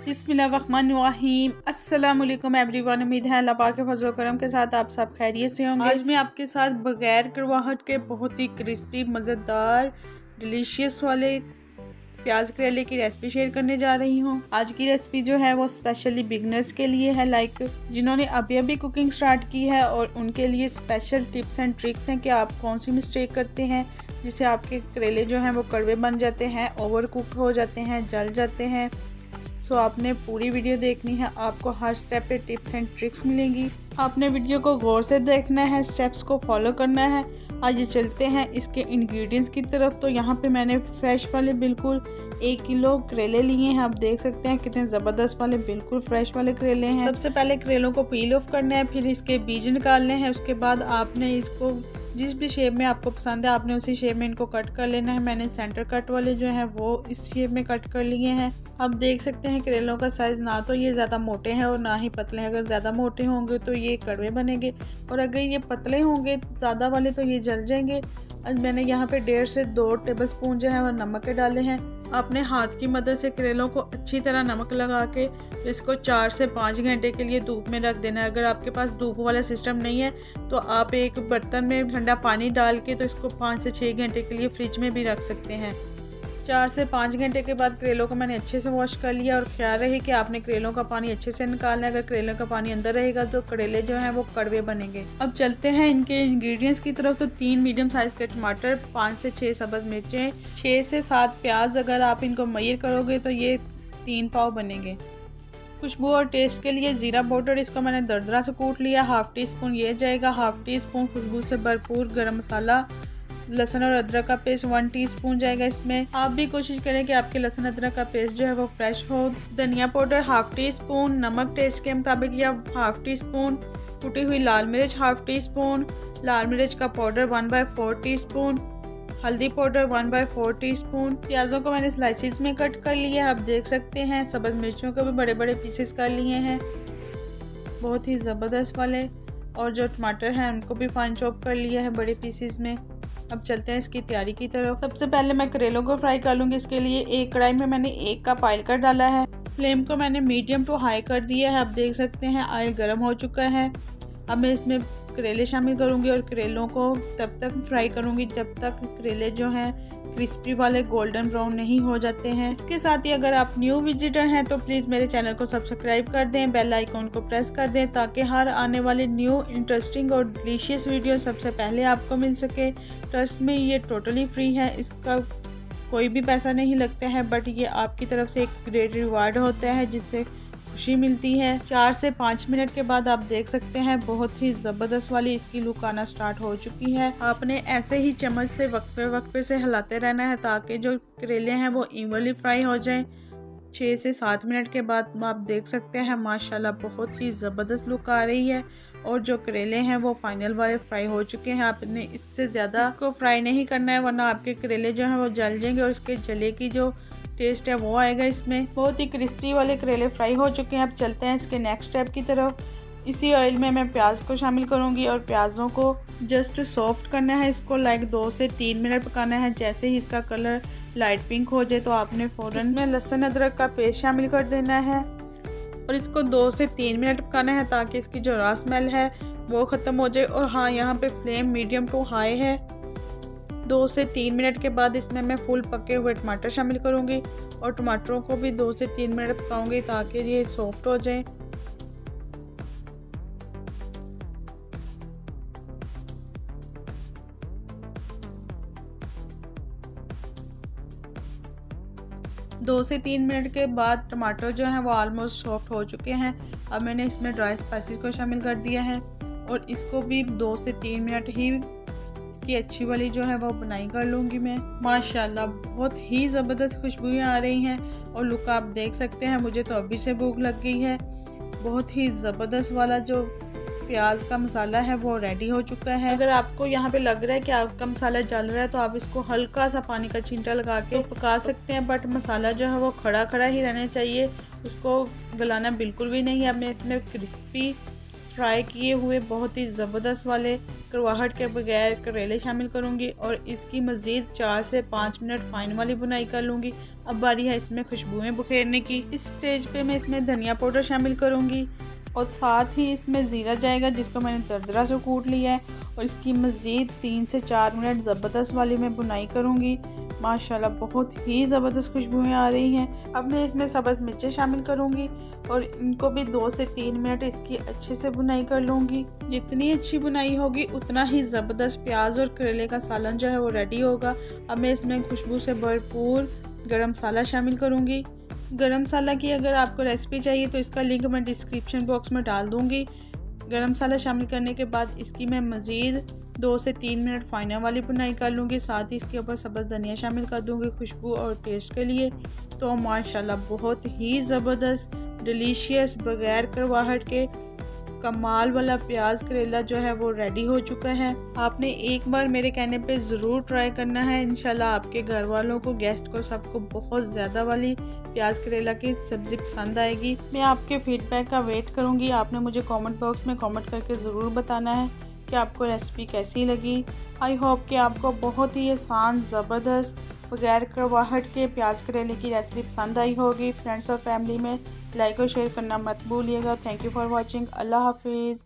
बिस्मिल्लाहिर्रहमानिर्रहीम। अस्सलामुअलैकुम एवरीवन। उम्मीद है अल्लाह पाक के फजल करम के साथ आप सब खैरियत से होंगे। आज मैं आपके साथ बगैर करवाहट के बहुत ही क्रिस्पी मज़ेदार डिलीशियस वाले प्याज करेले की रेसिपी शेयर करने जा रही हूँ। आज की रेसिपी जो है वो स्पेशली बिगनर्स के लिए है, लाइक जिन्होंने अभी अभी कुकिंग स्टार्ट की है, और उनके लिए स्पेशल टिप्स एंड ट्रिक्स हैं कि आप कौन सी मिस्टेक करते हैं जिससे आपके करेले जो हैं वो कड़वे बन जाते हैं, ओवर कुक हो जाते हैं, जल जाते हैं। सो आपने पूरी वीडियो देखनी है, आपको हर स्टेप पे टिप्स एंड ट्रिक्स मिलेंगी। आपने वीडियो को गौर से देखना है, स्टेप्स को फॉलो करना है। आइए चलते हैं इसके इंग्रेडिएंट्स की तरफ। तो यहाँ पे मैंने फ्रेश वाले बिल्कुल 1 किलो करेले लिए हैं। आप देख सकते हैं कितने ज़बरदस्त वाले बिल्कुल फ्रेश वाले करेले हैं। सबसे पहले करेलों को पील ऑफ करना है, फिर इसके बीज निकालने हैं। उसके बाद आपने इसको जिस भी शेप में आपको पसंद है आपने उसी शेप में इनको कट कर लेना है। मैंने सेंटर कट वाले जो हैं वो इस शेप में कट कर लिए हैं। आप देख सकते हैं करेलों का साइज़ ना तो ये ज़्यादा मोटे हैं और ना ही पतले हैं। अगर ज़्यादा मोटे होंगे तो ये कड़वे बनेंगे, और अगर ये पतले होंगे ज़्यादा वाले तो ये जल जाएंगे। आज मैंने यहाँ पे 1.5 से 2 टेबलस्पून जो है वो नमक के डाले हैं। अपने हाथ की मदद से करेलों को अच्छी तरह नमक लगा के इसको 4 से 5 घंटे के लिए धूप में रख देना है। अगर आपके पास धूप वाला सिस्टम नहीं है तो आप एक बर्तन में ठंडा पानी डाल के तो इसको 5 से 6 घंटे के लिए फ्रिज में भी रख सकते हैं। 4 से 5 घंटे के बाद करेलों को मैंने अच्छे से वॉश कर लिया, और ख्याल रहे कि आपने करेलों का पानी अच्छे से निकालना है। अगर करेलों का पानी अंदर रहेगा तो करेले जो हैं वो कड़वे बनेंगे। अब चलते हैं इनके इंग्रेडिएंट्स की तरफ। तो 3 मीडियम साइज़ के टमाटर, 5 से 6 सब्ज़ मिर्चें, 6 से 7 प्याज। अगर आप इनको मैयर करोगे तो ये 3 पाव बनेंगे। खुशबू और टेस्ट के लिए ज़ीरा पाउडर, इसको मैंने दरदरा से कूट लिया, 1/2 टीस्पून ये जाएगा। 1/2 टीस्पून खुशबू से भरपूर गरम मसाला। लहसुन और अदरक का पेस्ट 1 टीस्पून जाएगा इसमें। आप भी कोशिश करें कि आपके लहसुन अदरक का पेस्ट जो है वो फ्रेश हो। धनिया पाउडर 1/2 टीस्पून, नमक टेस्ट के मुताबिक या 1/2 टीस्पून, कुटी हुई लाल मिर्च 1/2 टीस्पून, लाल मिर्च का पाउडर 1/4 टीस्पून, हल्दी पाउडर 1/4 टीस्पून। प्याजों को मैंने स्लाइसिस में कट कर लिया है, आप देख सकते हैं। सब्ज़ मिर्चों को भी बड़े बड़े पीसेस कर लिए हैं, बहुत ही ज़बरदस्त वाले। और जो टमाटर हैं उनको भी फाइन चॉप कर लिया है बड़े पीसेस में। अब चलते हैं इसकी तैयारी की तरफ। सबसे पहले मैं करेलों को फ्राई कर लूँगी। इसके लिए एक कढ़ाई में मैंने 1 कप ऑयल कर डाला है। फ्लेम को मैंने मीडियम टू हाई कर दिया है। आप देख सकते हैं ऑयल गर्म हो चुका है। अब मैं इसमें करेले शामिल करूँगी और करेलों को तब तक फ्राई करूँगी जब तक करेले जो हैं क्रिस्पी वाले गोल्डन ब्राउन नहीं हो जाते हैं। इसके साथ ही अगर आप न्यू विजिटर हैं तो प्लीज़ मेरे चैनल को सब्सक्राइब कर दें, बेल आइकॉन को प्रेस कर दें ताकि हर आने वाले न्यू इंटरेस्टिंग और डिलीशियस वीडियो सबसे पहले आपको मिल सके। ट्रस्ट में ये टोटली फ्री है, इसका कोई भी पैसा नहीं लगता है, बट ये आपकी तरफ से एक ग्रेट रिवार्ड होता है जिससे खुशी मिलती है। 4 से 5 मिनट के बाद आप देख सकते हैं बहुत ही ज़बरदस्त वाली इसकी लुक आना स्टार्ट हो चुकी है। आपने ऐसे ही चम्मच से वक्फे से हिलाते रहना है ताकि जो करेले हैं वो इवनली फ्राई हो जाएं। 6 से 7 मिनट के बाद आप देख सकते हैं माशाल्लाह बहुत ही ज़बरदस्त लुक आ रही है, और जो करेले हैं वो फाइनल वाले फ्राई हो चुके हैं। आपने इससे ज़्यादा इसको फ्राई नहीं करना है वरना आपके करेले जो हैं वो जल जाएंगे और इसके जले की जो टेस्ट है वो आएगा इसमें। बहुत ही क्रिस्पी वाले करेले फ्राई हो चुके हैं। अब चलते हैं इसके नेक्स्ट स्टेप की तरफ। इसी ऑयल में मैं प्याज को शामिल करूंगी और प्याज़ों को जस्ट सॉफ्ट करना है। इसको लाइक 2 से 3 मिनट पकाना है। जैसे ही इसका कलर लाइट पिंक हो जाए तो आपने फ़ौरन इसमें लहसुन अदरक का पेस्ट शामिल कर देना है और इसको 2 से 3 मिनट पकाना है ताकि इसकी जो रॉ स्मेल है वो ख़त्म हो जाए। और हाँ, यहाँ पे फ्लेम मीडियम टू हाई है। 2 से 3 मिनट के बाद इसमें मैं फुल पके हुए टमाटर शामिल करूंगी और टमाटरों को भी 2 से 3 मिनट पकाऊंगी ताकि ये सॉफ्ट हो जाए। दो से 3 मिनट के बाद टमाटर जो हैं वो ऑलमोस्ट सॉफ्ट हो चुके हैं। अब मैंने इसमें ड्राई स्पाइसेस को शामिल कर दिया है और इसको भी 2 से 3 मिनट ही इसकी अच्छी वाली जो है वो बनाई कर लूँगी मैं। माशाल्लाह बहुत ही ज़बरदस्त खुशबुएं आ रही हैं और लुक आप देख सकते हैं। मुझे तो अभी से भूख लग गई है। बहुत ही ज़बरदस्त वाला जो प्याज का मसाला है वो रेडी हो चुका है। अगर आपको यहाँ पे लग रहा है कि आपका मसाला जल रहा है तो आप इसको हल्का सा पानी का छींटा लगा के पका सकते हैं, बट मसाला जो है वो खड़ा खड़ा ही रहना चाहिए, उसको गलाना बिल्कुल भी नहीं है। अब मैं इसमें क्रिस्पी फ्राई किए हुए बहुत ही ज़बरदस्त वाले करवाहट के बगैर करेले शामिल करूँगी और इसकी मज़ीद 4 से 5 मिनट फाइन वाली बुनाई कर लूँगी। अब बारी है इसमें खुशबुएं बुखेरने की। इस स्टेज पे मैं इसमें धनिया पाउडर शामिल करूँगी और साथ ही इसमें ज़ीरा जाएगा जिसको मैंने दरदरा से कूट लिया है और इसकी मज़ीद 3 से 4 मिनट ज़बरदस्त वाली मैं बुनाई करूँगी। माशाल्लाह बहुत ही ज़बरदस्त खुशबुएं आ रही हैं। अब मैं इसमें सब्ज़ मिर्चें शामिल करूँगी और इनको भी 2 से 3 मिनट इसकी अच्छे से बुनाई कर लूँगी। जितनी अच्छी बुनाई होगी उतना ही ज़बरदस्त प्याज और करेले का सालन जो है वो रेडी होगा। अब मैं इसमें खुशबू से भरपूर गरम मसाला शामिल करूँगी। गरम मसाला की अगर आपको रेसिपी चाहिए तो इसका लिंक मैं डिस्क्रिप्शन बॉक्स में डाल दूँगी। गरम मसाला शामिल करने के बाद इसकी मैं मज़ीद 2 से 3 मिनट फाइनल वाली बुनाई कर लूँगी। साथ ही इसके ऊपर सब्ज़ धनिया शामिल कर दूँगी खुशबू और टेस्ट के लिए। तो माशाल्लाह बहुत ही ज़बरदस्त डिलीशियस बगैर करवाहट के कमाल वाला प्याज करेला जो है वो रेडी हो चुका है। आपने एक बार मेरे कहने पे ज़रूर ट्राई करना है। इंशाल्लाह आपके घर वालों को, गेस्ट को, सबको बहुत ज़्यादा वाली प्याज करेला की सब्ज़ी पसंद आएगी। मैं आपके फीडबैक का वेट करूँगी। आपने मुझे कमेंट बॉक्स में कमेंट करके ज़रूर बताना है कि आपको रेसिपी कैसी लगी। आई होप कि आपको बहुत ही आसान ज़बरदस्त बगैर करवाहट के प्याज करेले की रेसिपी पसंद आई होगी। फ्रेंड्स और फैमिली में लाइक और शेयर करना मत भूलिएगा। Thank you for watching. अल्लाह हाफिज़।